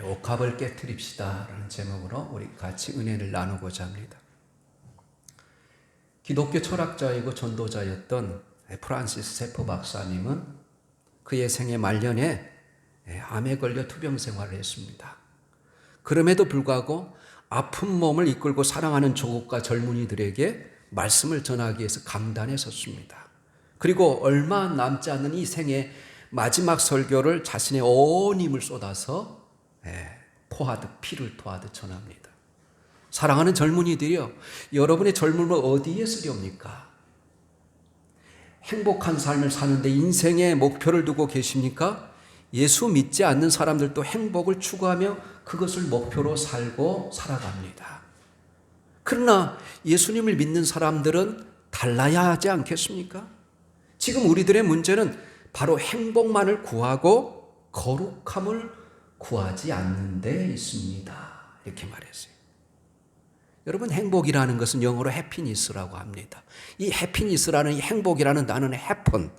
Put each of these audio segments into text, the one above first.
옥합을 깨트립시다 라는 제목으로 우리 같이 은혜를 나누고자 합니다. 기독교 철학자이고 전도자였던 프란시스 세프 박사님은 그의 생애 말년에 암에 걸려 투병 생활을 했습니다. 그럼에도 불구하고 아픈 몸을 이끌고 사랑하는 조국과 젊은이들에게 말씀을 전하기 위해서 강단에 섰습니다. 그리고 얼마 남지 않은 이 생의 마지막 설교를 자신의 온 힘을 쏟아서 피를 토하듯 전합니다. 사랑하는 젊은이들이요, 여러분의 젊음을 어디에 쓰렵니까? 행복한 삶을 사는데 인생의 목표를 두고 계십니까? 예수 믿지 않는 사람들도 행복을 추구하며 그것을 목표로 살고 살아갑니다. 그러나 예수님을 믿는 사람들은 달라야 하지 않겠습니까? 지금 우리들의 문제는 바로 행복만을 구하고 거룩함을 구하지 않는 데 있습니다. 이렇게 말했어요. 여러분, 행복이라는 것은 영어로 해피니스라고 합니다. 이 해피니스라는 이 행복이라는 단어는 happen,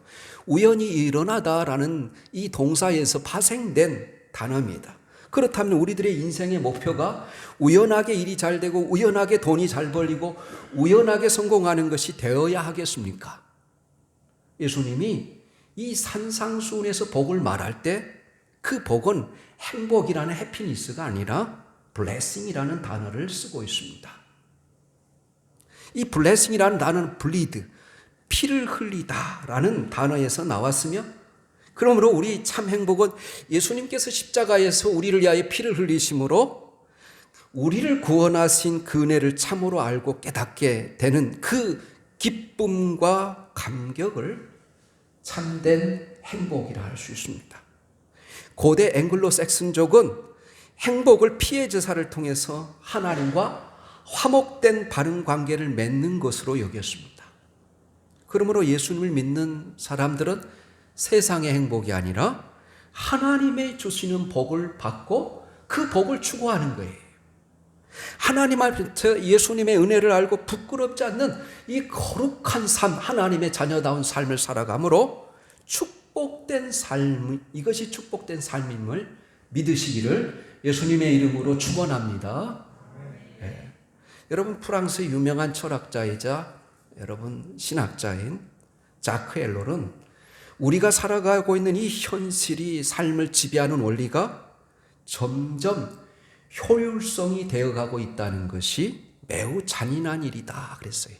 우연히 일어나다라는 이 동사에서 파생된 단어입니다. 그렇다면 우리들의 인생의 목표가 우연하게 일이 잘 되고 우연하게 돈이 잘 벌리고 우연하게 성공하는 것이 되어야 하겠습니까? 예수님이 이 산상수훈에서 복을 말할 때 그 복은 행복이라는 해피니스가 아니라 블레싱이라는 단어를 쓰고 있습니다. 이 블레싱이라는 단어는 블리드, 피를 흘리다라는 단어에서 나왔으며, 그러므로 우리 참 행복은 예수님께서 십자가에서 우리를 위하여 피를 흘리심으로 우리를 구원하신 그 은혜를 참으로 알고 깨닫게 되는 그 기쁨과 감격을 참된 행복이라 할 수 있습니다. 고대 앵글로색슨족은 행복을 피해 제사를 통해서 하나님과 화목된 바른 관계를 맺는 것으로 여겼습니다. 그러므로 예수님을 믿는 사람들은 세상의 행복이 아니라 하나님의 주시는 복을 받고 그 복을 추구하는 거예요. 하나님 앞에 예수님의 은혜를 알고 부끄럽지 않는 이 거룩한 삶, 하나님의 자녀다운 삶을 살아가므로 축복된 삶, 이것이 축복된 삶임을 믿으시기를 예수님의 이름으로 축원합니다. 네. 여러분, 프랑스의 유명한 철학자이자 여러분 신학자인 자크 엘롤은 우리가 살아가고 있는 이 현실이 삶을 지배하는 원리가 점점 효율성이 되어가고 있다는 것이 매우 잔인한 일이다 그랬어요.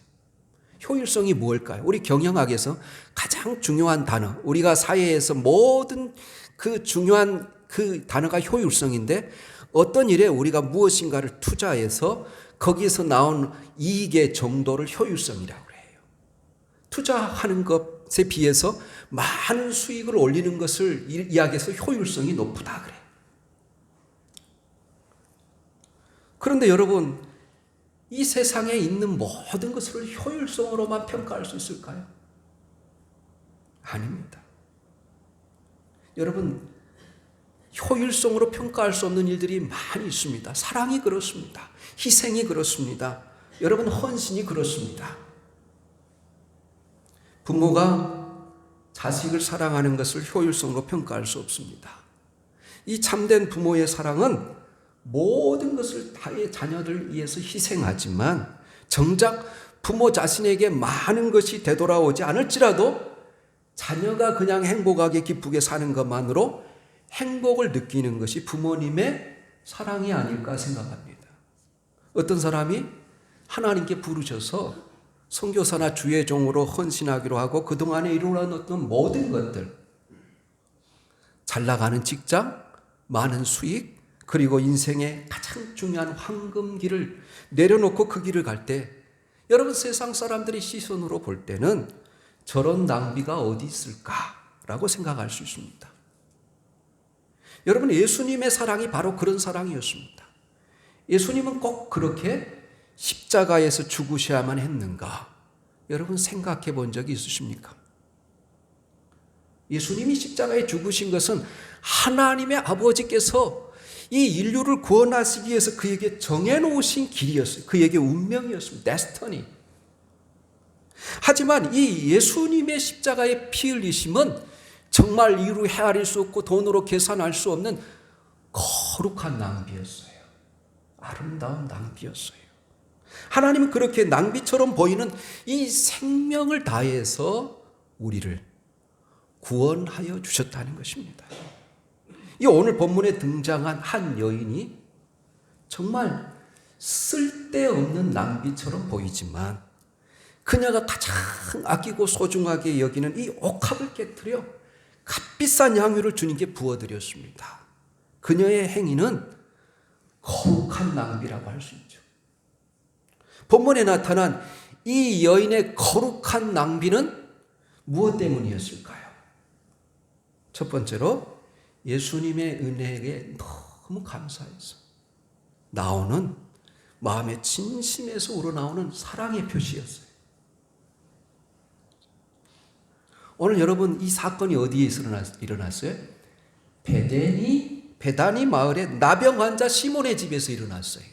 효율성이 무엇일까요? 우리 경영학에서 가장 중요한 단어, 우리가 사회에서 모든 그 중요한 그 단어가 효율성인데, 어떤 일에 우리가 무엇인가를 투자해서 거기에서 나온 이익의 정도를 효율성이라고 해요. 투자하는 것에 비해서 많은 수익을 올리는 것을 이야기해서 효율성이 높다 그래요. 그런데 여러분, 이 세상에 있는 모든 것을 효율성으로만 평가할 수 있을까요? 아닙니다. 여러분, 효율성으로 평가할 수 없는 일들이 많이 있습니다. 사랑이 그렇습니다. 희생이 그렇습니다. 여러분, 헌신이 그렇습니다. 부모가 자식을 사랑하는 것을 효율성으로 평가할 수 없습니다. 이 참된 부모의 사랑은 모든 것을 다의 자녀들 위해서 희생하지만 정작 부모 자신에게 많은 것이 되돌아오지 않을지라도 자녀가 그냥 행복하게 기쁘게 사는 것만으로 행복을 느끼는 것이 부모님의 사랑이 아닐까 생각합니다. 어떤 사람이 하나님께 부르셔서 선교사나 주의 종으로 헌신하기로 하고 그동안에 이루어놨던 모든 것들, 잘 나가는 직장, 많은 수익, 그리고 인생의 가장 중요한 황금길을 내려놓고 그 길을 갈 때, 여러분, 세상 사람들이 시선으로 볼 때는 저런 낭비가 어디 있을까라고 생각할 수 있습니다. 여러분, 예수님의 사랑이 바로 그런 사랑이었습니다. 예수님은 꼭 그렇게 십자가에서 죽으셔야만 했는가? 여러분, 생각해 본 적이 있으십니까? 예수님이 십자가에 죽으신 것은 하나님의 아버지께서 이 인류를 구원하시기 위해서 그에게 정해놓으신 길이었어요. 그에게 운명이었습니다. 데스티니. 하지만 이 예수님의 십자가의 피 흘리심은 정말 이루 헤아릴 수 없고 돈으로 계산할 수 없는 거룩한 낭비였어요. 아름다운 낭비였어요. 하나님은 그렇게 낭비처럼 보이는 이 생명을 다해서 우리를 구원하여 주셨다는 것입니다. 이 오늘 본문에 등장한 한 여인이 정말 쓸데없는 낭비처럼 보이지만 그녀가 가장 아끼고 소중하게 여기는 이 옥합을 깨뜨려 값비싼 향유를 주님께 부어드렸습니다. 그녀의 행위는 거룩한 낭비라고 할 수 있죠. 본문에 나타난 이 여인의 거룩한 낭비는 무엇 때문이었을까요? 첫 번째로 예수님의 은혜에 너무 감사해서 나오는 마음의 진심에서 우러나오는 사랑의 표시였어요. 오늘 여러분 이 사건이 어디에서 일어났어요? 베다니 마을의 나병 환자 시몬의 집에서 일어났어요.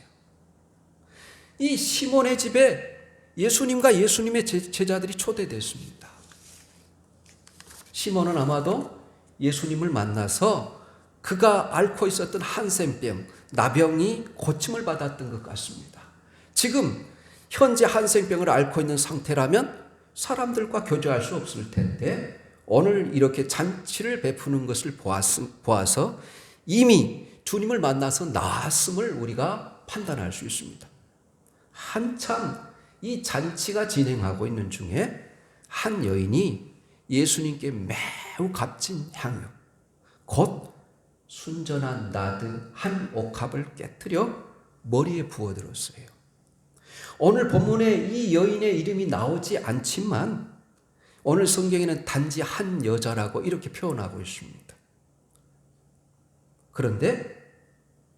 이 시몬의 집에 예수님과 예수님의 제자들이 초대됐습니다. 시몬은 아마도 예수님을 만나서 그가 앓고 있었던 한센병, 나병이 고침을 받았던 것 같습니다. 지금 현재 한센병을 앓고 있는 상태라면 사람들과 교제할 수 없을 텐데 오늘 이렇게 잔치를 베푸는 것을 보아서 이미 주님을 만나서 나았음을 우리가 판단할 수 있습니다. 한참 이 잔치가 진행하고 있는 중에 한 여인이 예수님께 매우 값진 향유, 곧 순전한 나드 한 옥합을 깨뜨려 머리에 부어들었어요. 오늘 본문에 이 여인의 이름이 나오지 않지만 오늘 성경에는 단지 한 여자라고 이렇게 표현하고 있습니다. 그런데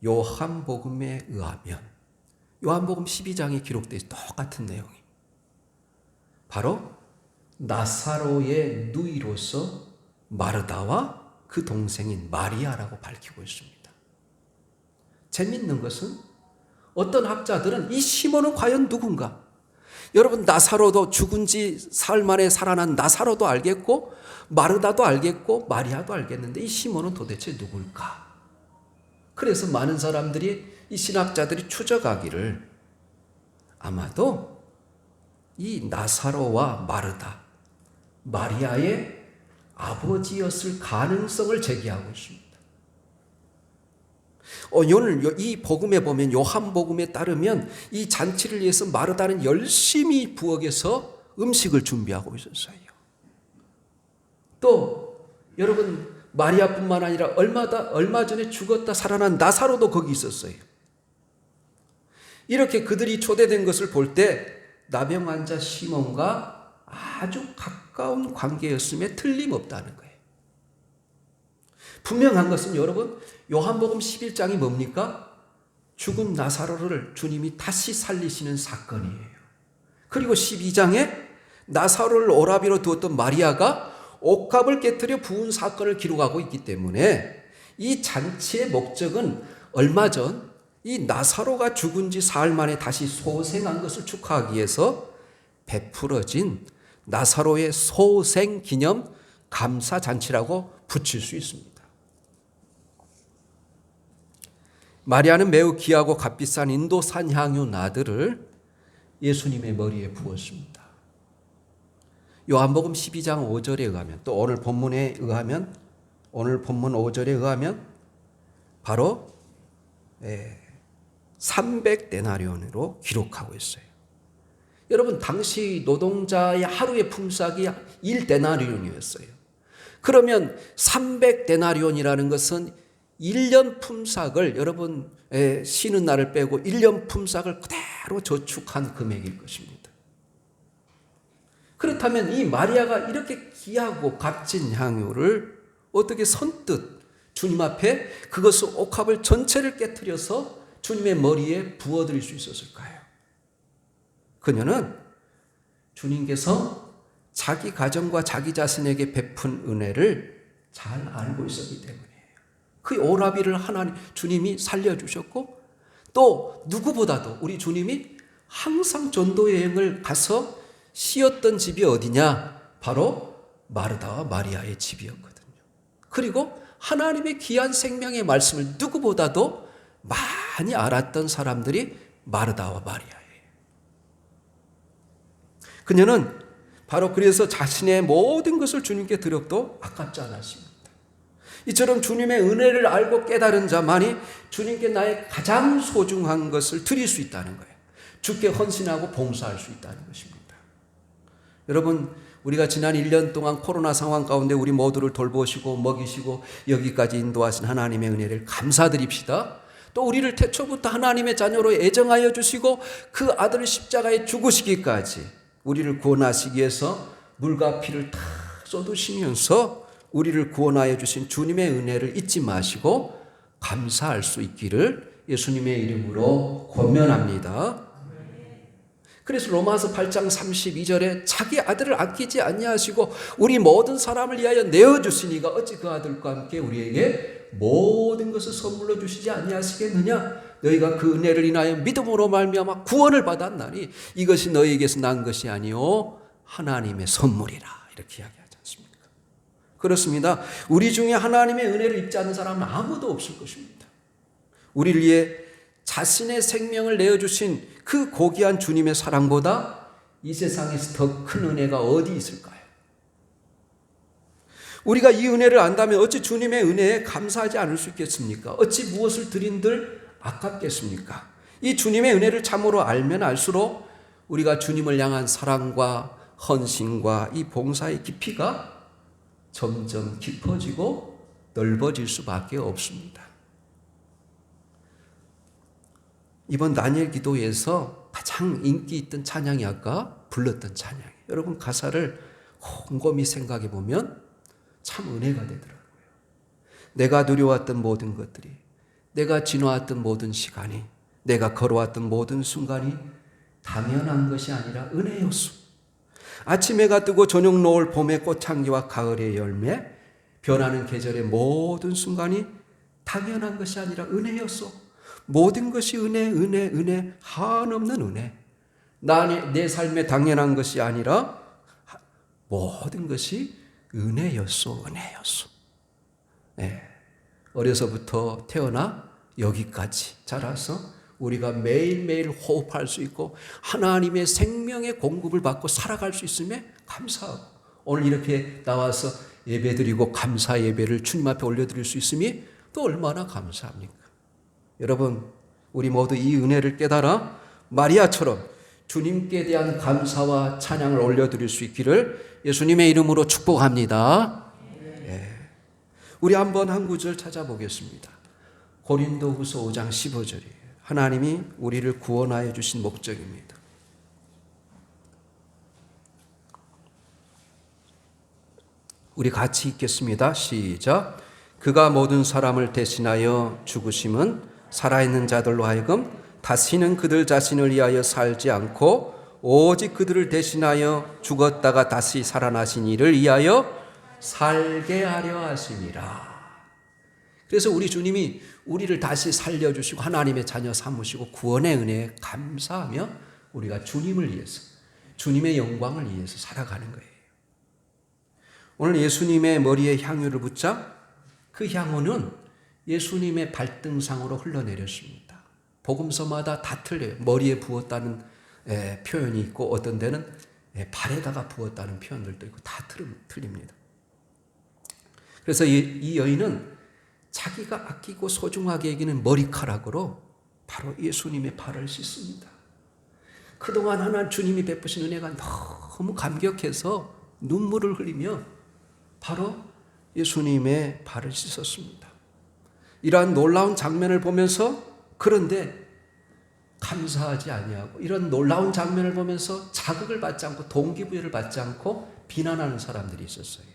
요한복음에 의하면 요한복음 12장에 기록된 똑같은 내용이 바로 나사로의 누이로서 마르다와 그 동생인 마리아라고 밝히고 있습니다. 재밌는 것은 어떤 학자들은 이 시몬은 과연 누군가? 여러분 나사로도 죽은 지 사흘 만에 살아난 나사로도 알겠고 마르다도 알겠고 마리아도 알겠는데 이 시몬은 도대체 누굴까? 그래서 많은 사람들이 이 신학자들이 추적하기를 아마도 이 나사로와 마르다, 마리아의 아버지였을 가능성을 제기하고 있습니다. 오늘 이 복음에 보면 요한복음에 따르면 이 잔치를 위해서 마르다는 열심히 부엌에서 음식을 준비하고 있었어요. 또 여러분 마리아뿐만 아니라 얼마 전에 죽었다 살아난 나사로도 거기 있었어요. 이렇게 그들이 초대된 것을 볼 때 나병 환자 시몬과 아주 가까운 관계였음에 틀림없다는 거예요. 분명한 것은 여러분 요한복음 11장이 뭡니까? 죽은 나사로를 주님이 다시 살리시는 사건이에요. 그리고 12장에 나사로를 오라비로 두었던 마리아가 옥합을 깨뜨려 부은 사건을 기록하고 있기 때문에 이 잔치의 목적은 얼마 전 이 나사로가 죽은 지 사흘 만에 다시 소생한 것을 축하하기 위해서 베풀어진 나사로의 소생 기념 감사 잔치라고 붙일 수 있습니다. 마리아는 매우 귀하고 값비싼 인도산 향유 나드를 예수님의 머리에 부었습니다. 요한복음 12장 5절에 의하면 또 오늘 본문에 의하면 오늘 본문 5절에 의하면 바로 300데나리온으로 기록하고 있어요. 여러분 당시 노동자의 하루의 품삯이 1데나리온이었어요. 그러면 300데나리온이라는 것은 1년 품삯을 여러분 쉬는 날을 빼고 1년 품삯을 그대로 저축한 금액일 것입니다. 그렇다면 이 마리아가 이렇게 귀하고 값진 향유를 어떻게 선뜻 주님 앞에 그것을 옥합을 전체를 깨뜨려서 주님의 머리에 부어드릴 수 있었을까요? 그녀는 주님께서 자기 가정과 자기 자신에게 베푼 은혜를 잘 알고 있었기 때문이에요. 그 오라비를 하나님 주님이 살려주셨고 또 누구보다도 우리 주님이 항상 전도 여행을 가서 쉬었던 집이 어디냐? 바로 마르다와 마리아의 집이었거든요. 그리고 하나님의 귀한 생명의 말씀을 누구보다도 많이 알았던 사람들이 마르다와 마리아예요. 그녀는 바로 그래서 자신의 모든 것을 주님께 드려도 아깝지 않았습니다. 이처럼 주님의 은혜를 알고 깨달은 자만이 주님께 나의 가장 소중한 것을 드릴 수 있다는 거예요. 주께 헌신하고 봉사할 수 있다는 것입니다. 여러분, 우리가 지난 1년 동안 코로나 상황 가운데 우리 모두를 돌보시고 먹이시고 여기까지 인도하신 하나님의 은혜를 감사드립시다. 또 우리를 태초부터 하나님의 자녀로 애정하여 주시고 그 아들을 십자가에 죽으시기까지 우리를 구원하시기 위해서 물과 피를 다 쏟으시면서 우리를 구원하여 주신 주님의 은혜를 잊지 마시고 감사할 수 있기를 예수님의 이름으로 권면합니다. 그래서 로마서 8장 32절에 자기 아들을 아끼지 아니하시고 우리 모든 사람을 위하여 내어주시니가 어찌 그 아들과 함께 우리에게 모든 것을 선물로 주시지 아니하시겠느냐. 너희가 그 은혜를 인하여 믿음으로 말미암아 구원을 받았나니 이것이 너희에게서 난 것이 아니요 하나님의 선물이라. 이렇게 이야기하지 않습니까? 그렇습니다. 우리 중에 하나님의 은혜를 입지 않는 사람은 아무도 없을 것입니다. 우리를 위해 자신의 생명을 내어주신 그 고귀한 주님의 사랑보다 이 세상에서 더 큰 은혜가 어디 있을까요? 우리가 이 은혜를 안다면 어찌 주님의 은혜에 감사하지 않을 수 있겠습니까? 어찌 무엇을 드린들 아깝겠습니까? 이 주님의 은혜를 참으로 알면 알수록 우리가 주님을 향한 사랑과 헌신과 이 봉사의 깊이가 점점 깊어지고 넓어질 수밖에 없습니다. 이번 다니엘 기도에서 가장 인기 있던 찬양이 아까 불렀던 찬양이에요. 여러분 가사를 곰곰이 생각해 보면 참 은혜가 되더라고요. 내가 누려왔던 모든 것들이, 내가 지나왔던 모든 시간이, 내가 걸어왔던 모든 순간이 당연한 것이 아니라 은혜였소. 아침 해가 뜨고 저녁 노을 봄의 꽃향기와 가을의 열매, 변하는 계절의 모든 순간이 당연한 것이 아니라 은혜였소. 모든 것이 은혜, 한없는 은혜. 내 삶에 당연한 것이 아니라 모든 것이 은혜였소. 네. 어려서부터 태어나 여기까지 자라서 우리가 매일매일 호흡할 수 있고 하나님의 생명의 공급을 받고 살아갈 수 있음에 감사하고 오늘 이렇게 나와서 예배드리고 감사 예배를 주님 앞에 올려드릴 수 있음이 또 얼마나 감사합니까? 여러분, 우리 모두 이 은혜를 깨달아 마리아처럼 주님께 대한 감사와 찬양을 올려드릴 수 있기를 예수님의 이름으로 축복합니다. 예. 우리 한번 한 구절 찾아보겠습니다. 고린도후서 5장 15절이에요. 하나님이 우리를 구원하여 주신 목적입니다. 우리 같이 읽겠습니다. 시작. 그가 모든 사람을 대신하여 죽으심은 살아있는 자들로 하여금 다시는 그들 자신을 위하여 살지 않고 오직 그들을 대신하여 죽었다가 다시 살아나신 이를 위하여 살게 하려 하심이라. 그래서 우리 주님이 우리를 다시 살려주시고 하나님의 자녀 삼으시고 구원의 은혜에 감사하며 우리가 주님을 위해서, 주님의 영광을 위해서 살아가는 거예요. 오늘 예수님의 머리에 향유를 붓자 그 향유는 예수님의 발등상으로 흘러내렸습니다. 복음서마다 다 틀려요. 머리에 부었다는 표현이 있고 어떤 데는 발에다가 부었다는 표현들도 있고 다 틀립니다. 그래서 이 여인은 자기가 아끼고 소중하게 여기는 머리카락으로 바로 예수님의 발을 씻습니다. 그동안 하나님 주님이 베푸신 은혜가 너무 감격해서 눈물을 흘리며 바로 예수님의 발을 씻었습니다. 이러한 놀라운 장면을 보면서 그런데 감사하지 아니하고 이런 놀라운 장면을 보면서 자극을 받지 않고 동기부여를 받지 않고 비난하는 사람들이 있었어요.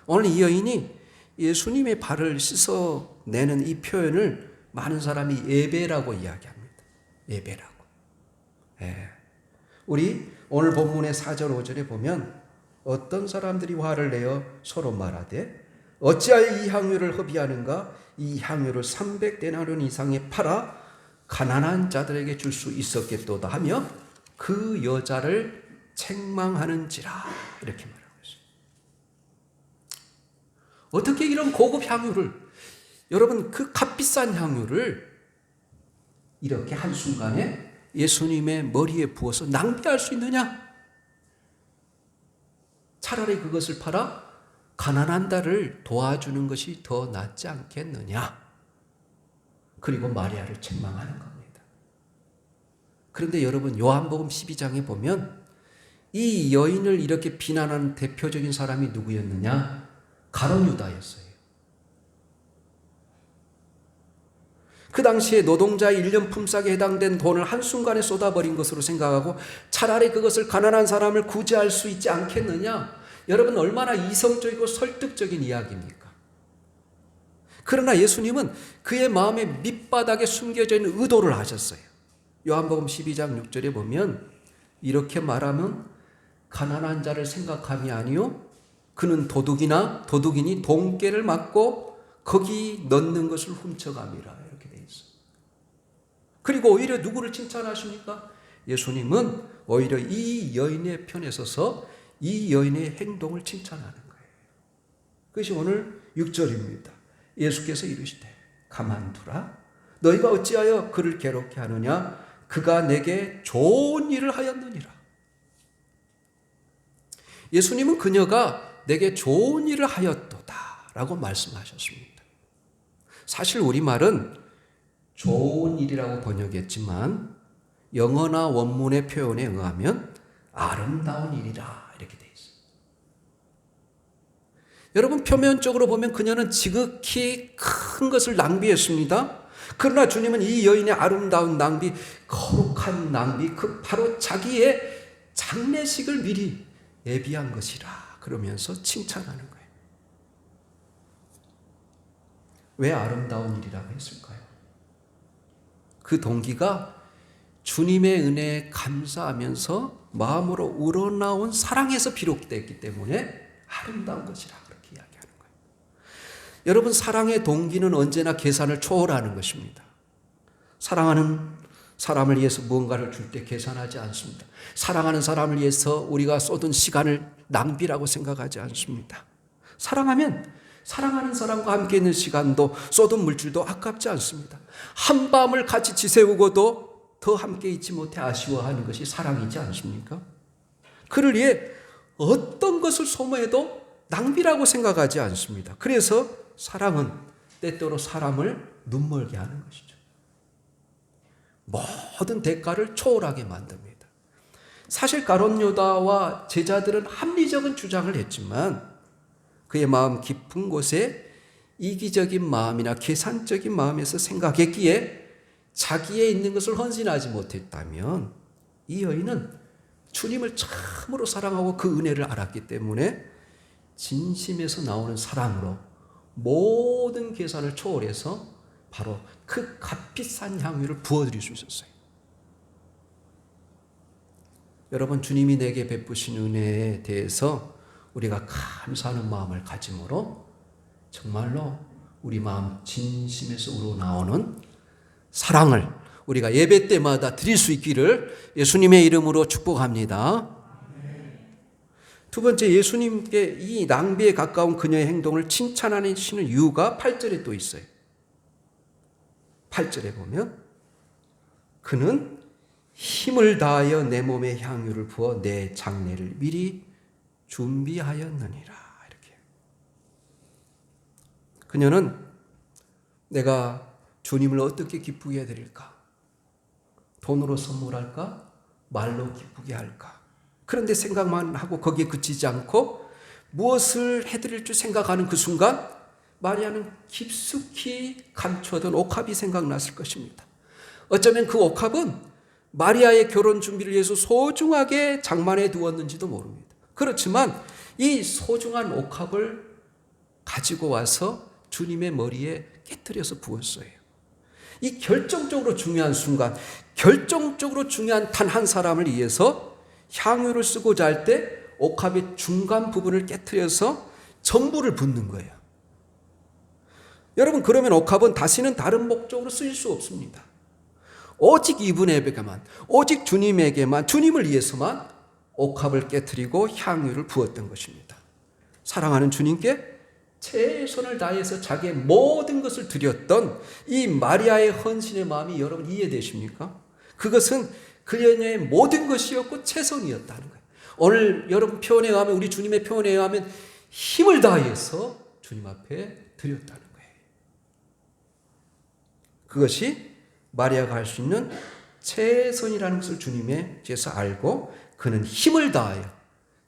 오늘 이 여인이 예수님의 발을 씻어내는 이 표현을 많은 사람이 예배라고 이야기합니다. 예배라고. 예. 우리 오늘 본문의 4절 5절에 보면 어떤 사람들이 화를 내어 서로 말하되 어찌하여 이 향유를 허비하는가? 이 향유를 300데나리온 이상에 팔아 가난한 자들에게 줄 수 있었겠도다 하며 그 여자를 책망하는지라 이렇게 말하고 있어요. 어떻게 이런 고급 향유를, 여러분 그 값비싼 향유를 이렇게 한순간에 예수님의 머리에 부어서 낭비할 수 있느냐? 차라리 그것을 팔아 가난한 자를 도와주는 것이 더 낫지 않겠느냐? 그리고 마리아를 책망하는 겁니다. 그런데 여러분 요한복음 12장에 보면 이 여인을 이렇게 비난하는 대표적인 사람이 누구였느냐? 가룟 유다였어요. 그 당시에 노동자의 1년 품삯에 해당된 돈을 한순간에 쏟아버린 것으로 생각하고 차라리 그것을 가난한 사람을 구제할 수 있지 않겠느냐? 여러분 얼마나 이성적이고 설득적인 이야기입니까? 그러나 예수님은 그의 마음의 밑바닥에 숨겨져 있는 의도를 하셨어요. 요한복음 12장 6절에 보면 이렇게 말하면 가난한 자를 생각함이 아니요 그는 도둑이니 돈깨를 맞고 거기 넣는 것을 훔쳐감이라 이렇게 돼 있어요. 그리고 오히려 누구를 칭찬하십니까? 예수님은 오히려 이 여인의 편에 서서 이 여인의 행동을 칭찬하는 거예요. 그것이 오늘 6절입니다. 예수께서 이르시되 가만두라. 너희가 어찌하여 그를 괴롭게 하느냐? 그가 내게 좋은 일을 하였느니라. 예수님은 그녀가 내게 좋은 일을 하였도다 라고 말씀하셨습니다. 사실 우리말은 좋은 일이라고 번역했지만 영어나 원문의 표현에 의하면 아름다운 일이라 이렇게 돼 있어요. 여러분 표면적으로 보면 그녀는 지극히 큰 것을 낭비했습니다. 그러나 주님은 이 여인의 아름다운 낭비, 거룩한 낭비, 그 바로 자기의 장례식을 미리 예비한 것이라 그러면서 칭찬하는 거예요. 왜 아름다운 일이라고 했을까요? 그 동기가 주님의 은혜에 감사하면서 마음으로 우러나온 사랑에서 비롯됐기 때문에 아름다운 것이라 그렇게 이야기하는 거예요. 여러분 사랑의 동기는 언제나 계산을 초월하는 것입니다. 사랑하는 사람을 위해서 무언가를 줄 때 계산하지 않습니다. 사랑하는 사람을 위해서 우리가 쏟은 시간을 낭비라고 생각하지 않습니다. 사랑하면 사랑하는 사람과 함께 있는 시간도 쏟은 물질도 아깝지 않습니다. 한밤을 같이 지새우고도 더 함께 있지 못해 아쉬워하는 것이 사랑이지 않습니까? 그를 위해 어떤 것을 소모해도 낭비라고 생각하지 않습니다. 그래서 사랑은 때때로 사람을 눈멀게 하는 것이죠. 모든 대가를 초월하게 만듭니다. 사실 가룟 유다와 제자들은 합리적인 주장을 했지만 그의 마음 깊은 곳에 이기적인 마음이나 계산적인 마음에서 생각했기에 자기에 있는 것을 헌신하지 못했다면 이 여인은 주님을 참으로 사랑하고 그 은혜를 알았기 때문에 진심에서 나오는 사랑으로 모든 계산을 초월해서 바로 그 값비싼 향유를 부어드릴 수 있었어요. 여러분 주님이 내게 베푸신 은혜에 대해서 우리가 감사하는 마음을 가짐으로 정말로 우리 마음 진심에서 우러나오는 사랑을 우리가 예배 때마다 드릴 수 있기를 예수님의 이름으로 축복합니다. 두 번째, 예수님께 이 낭비에 가까운 그녀의 행동을 칭찬하시는 이유가 8절에 또 있어요. 8절에 보면 그는 힘을 다하여 내 몸에 향유를 부어 내 장례를 미리 준비하였느니라. 이렇게. 그녀는 내가 주님을 어떻게 기쁘게 해드릴까? 돈으로 선물할까? 말로 기쁘게 할까? 그런데 생각만 하고 거기에 그치지 않고 무엇을 해드릴 줄 생각하는 그 순간 마리아는 깊숙이 감추어둔 옥합이 생각났을 것입니다. 어쩌면 그 옥합은 마리아의 결혼 준비를 위해서 소중하게 장만해 두었는지도 모릅니다. 그렇지만 이 소중한 옥합을 가지고 와서 주님의 머리에 깨뜨려서 부었어요. 이 결정적으로 중요한 순간, 결정적으로 중요한 단 한 사람을 위해서 향유를 쓰고자 할 때 옥합의 중간 부분을 깨뜨려서 전부를 붓는 거예요. 여러분 그러면 옥합은 다시는 다른 목적으로 쓰일 수 없습니다. 오직 이분에게만, 오직 주님에게만, 주님을 위해서만 옥합을 깨뜨리고 향유를 부었던 것입니다. 사랑하는 주님께 최선을 다해서 자기의 모든 것을 드렸던 이 마리아의 헌신의 마음이 여러분 이해되십니까? 그것은 그녀의 모든 것이었고 최선이었다는 거예요. 오늘 여러분 표현에 의하면, 우리 주님의 표현에 의하면 힘을 다해서 주님 앞에 드렸다는 거예요. 그것이 마리아가 할 수 있는 최선이라는 것을 주님께서 알고 그는 힘을 다하여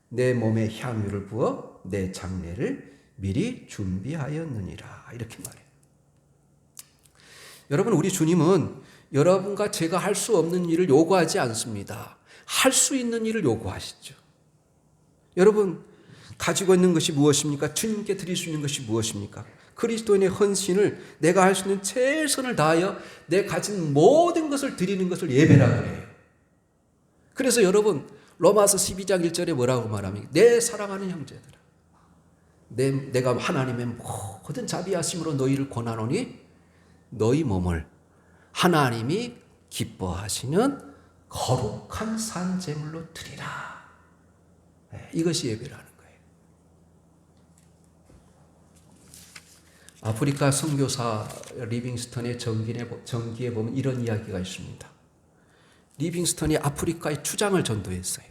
내 몸에 향유를 부어 내 장례를 미리 준비하였느니라, 이렇게 말해요. 여러분, 우리 주님은 여러분과 제가 할 수 없는 일을 요구하지 않습니다. 할 수 있는 일을 요구하시죠. 여러분, 가지고 있는 것이 무엇입니까? 주님께 드릴 수 있는 것이 무엇입니까? 그리스도인의 헌신을 내가 할 수 있는 최선을 다하여 내 가진 모든 것을 드리는 것을 예배라고 해요. 그래서 여러분, 로마서 12장 1절에 뭐라고 말합니까? 내 사랑하는 형제들아, 내가 하나님의 모든 자비하심으로 너희를 권하노니 너희 몸을 하나님이 기뻐하시는 거룩한 산제물로 드리라. 이것이 예배라는 거예요. 아프리카 선교사 리빙스턴의 전기에 보면 이런 이야기가 있습니다. 리빙스턴이 아프리카에 추장을 전도했어요.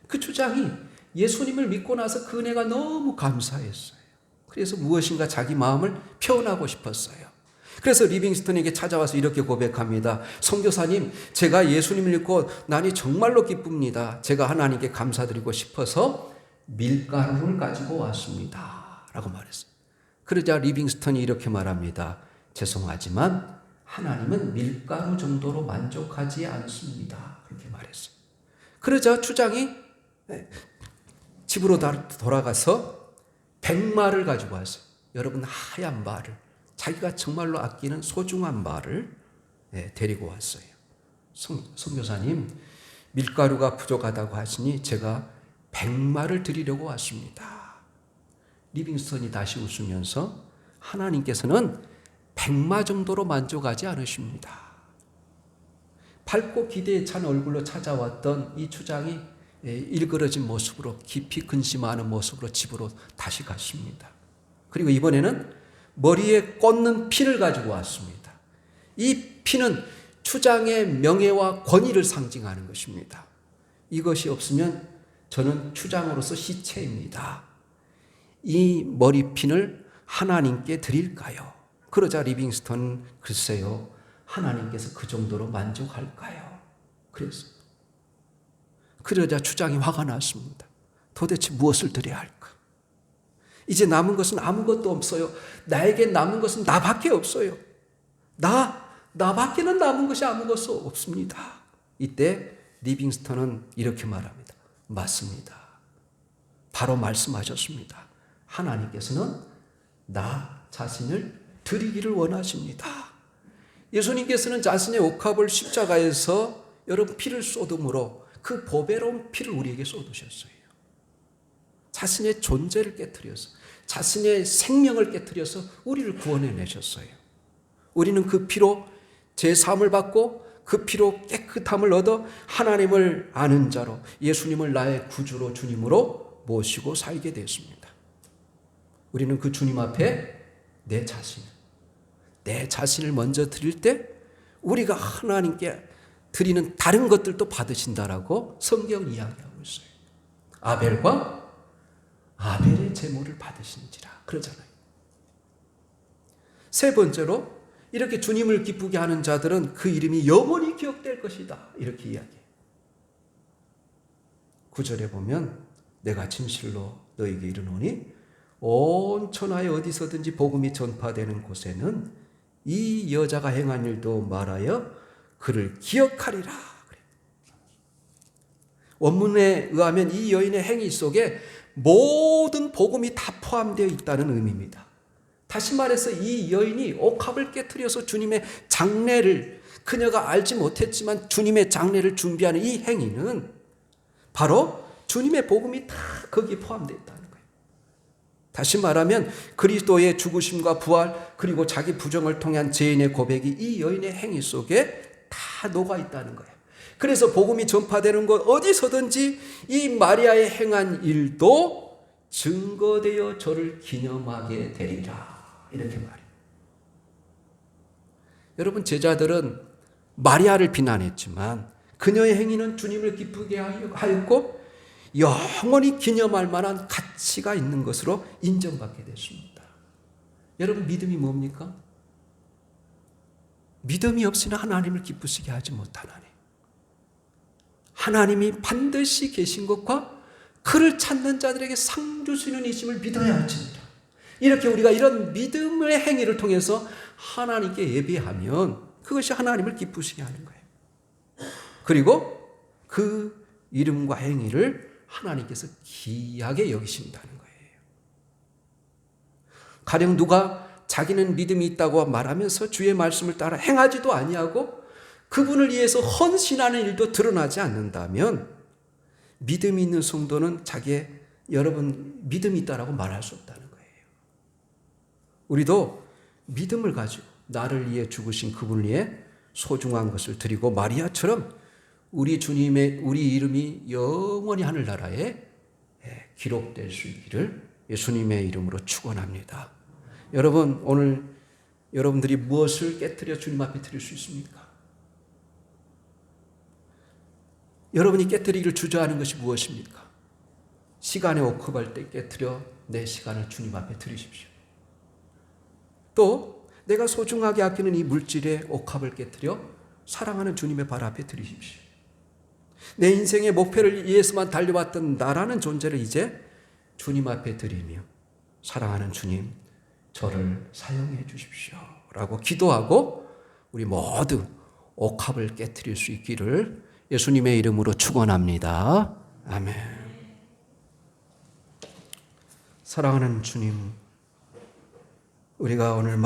그 추장이 예수님을 믿고 나서 그 은혜가 너무 감사했어요. 그래서 무엇인가 자기 마음을 표현하고 싶었어요. 그래서 리빙스턴에게 찾아와서 이렇게 고백합니다. 선교사님, 제가 예수님을 믿고 나니 정말로 기쁩니다. 제가 하나님께 감사드리고 싶어서 밀가루를 가지고 왔습니다, 라고 말했어요. 그러자 리빙스턴이 이렇게 말합니다. 죄송하지만 하나님은 밀가루 정도로 만족하지 않습니다, 그렇게 말했어요. 그러자 추장이 집으로 돌아가서 백마를 가지고 왔어요. 여러분, 하얀 말을, 자기가 정말로 아끼는 소중한 말을 데리고 왔어요. 선교사님, 밀가루가 부족하다고 하시니 제가 백마를 드리려고 왔습니다. 리빙스턴이 다시 웃으면서 하나님께서는 백마 정도로 만족하지 않으십니다. 밝고 기대에 찬 얼굴로 찾아왔던 이 추장이 일그러진 모습으로, 깊이 근심하는 모습으로 집으로 다시 갔습니다. 그리고 이번에는 머리에 꽂는 핀을 가지고 왔습니다. 이 핀은 추장의 명예와 권위를 상징하는 것입니다. 이것이 없으면 저는 추장으로서 시체입니다. 이 머리핀을 하나님께 드릴까요? 그러자 리빙스턴은 글쎄요, 하나님께서 그 정도로 만족할까요? 그랬어요. 그러자 추장이 화가 났습니다. 도대체 무엇을 드려야 할까? 이제 남은 것은 아무것도 없어요. 나에게 남은 것은 나밖에 없어요. 나밖에는 남은 것이 아무것도 없습니다. 이때 리빙스턴은 이렇게 말합니다. 맞습니다. 바로 말씀하셨습니다. 하나님께서는 나 자신을 드리기를 원하십니다. 예수님께서는 자신의 옥합을 십자가에서 여러분 피를 쏟음으로 그 보배로운 피를 우리에게 쏟으셨어요. 자신의 존재를 깨트려서, 자신의 생명을 깨트려서 우리를 구원해내셨어요. 우리는 그 피로 제사함을 받고 그 피로 깨끗함을 얻어 하나님을 아는 자로, 예수님을 나의 구주로, 주님으로 모시고 살게 됐습니다. 우리는 그 주님 앞에 내 자신을 먼저 드릴 때 우리가 하나님께 드리는 다른 것들도 받으신다라고 성경 이야기하고 있어요. 아벨의 제물을 받으시는지라 그러잖아요. 세 번째로, 이렇게 주님을 기쁘게 하는 자들은 그 이름이 영원히 기억될 것이다, 이렇게 이야기해요. 9절에 보면 내가 진실로 너에게 이르노니 온 천하에 어디서든지 복음이 전파되는 곳에는 이 여자가 행한 일도 말하여 그를 기억하리라. 원문에 의하면 이 여인의 행위 속에 모든 복음이 다 포함되어 있다는 의미입니다. 다시 말해서 이 여인이 옥합을 깨트려서 주님의 장례를, 그녀가 알지 못했지만 주님의 장례를 준비하는 이 행위는 바로 주님의 복음이 다 거기에 포함되어 있다는 거예요. 다시 말하면 그리스도의 죽으심과 부활, 그리고 자기 부정을 통한 죄인의 고백이 이 여인의 행위 속에 다 녹아 있다는 거예요. 그래서 복음이 전파되는 곳 어디서든지 이 마리아의 행한 일도 증거되어 저를 기념하게 되리라. 이렇게 말해요. 여러분, 제자들은 마리아를 비난했지만 그녀의 행위는 주님을 기쁘게 하였고 영원히 기념할 만한 가치가 있는 것으로 인정받게 됐습니다. 여러분, 믿음이 뭡니까? 믿음이 없이는 하나님을 기쁘시게 하지 못하나니, 하나님이 반드시 계신 것과 그를 찾는 자들에게 상 주시는 이심을 믿어야 할지니라. 이렇게 우리가 이런 믿음의 행위를 통해서 하나님께 예배하면 그것이 하나님을 기쁘시게 하는 거예요. 그리고 그 이름과 행위를 하나님께서 귀하게 여기신다는 거예요. 가령 누가 자기는 믿음이 있다고 말하면서 주의 말씀을 따라 행하지도 아니하고 그분을 위해서 헌신하는 일도 드러나지 않는다면 믿음이 있는 성도는 자기의 여러분 믿음이 있다라고 말할 수 없다는 거예요. 우리도 믿음을 가지고 나를 위해 죽으신 그분을 위해 소중한 것을 드리고 마리아처럼 우리 주님의 우리 이름이 영원히 하늘나라에 기록될 수 있기를 예수님의 이름으로 축원합니다. 여러분, 오늘 여러분들이 무엇을 깨트려 주님 앞에 드릴 수 있습니까? 여러분이 깨트리기를 주저하는 것이 무엇입니까? 시간에 옥합할 때 깨트려 내 시간을 주님 앞에 드리십시오. 또 내가 소중하게 아끼는 이 물질의 옥합을 깨트려 사랑하는 주님의 발 앞에 드리십시오. 내 인생의 목표를 위해서만 달려왔던 나라는 존재를 이제 주님 앞에 드리며 사랑하는 주님, 저를 사용해 주십시오 라고 기도하고 우리 모두 옥합을 깨트릴 수 있기를 예수님의 이름으로 축원합니다. 아멘. 사랑하는 주님, 우리가 오늘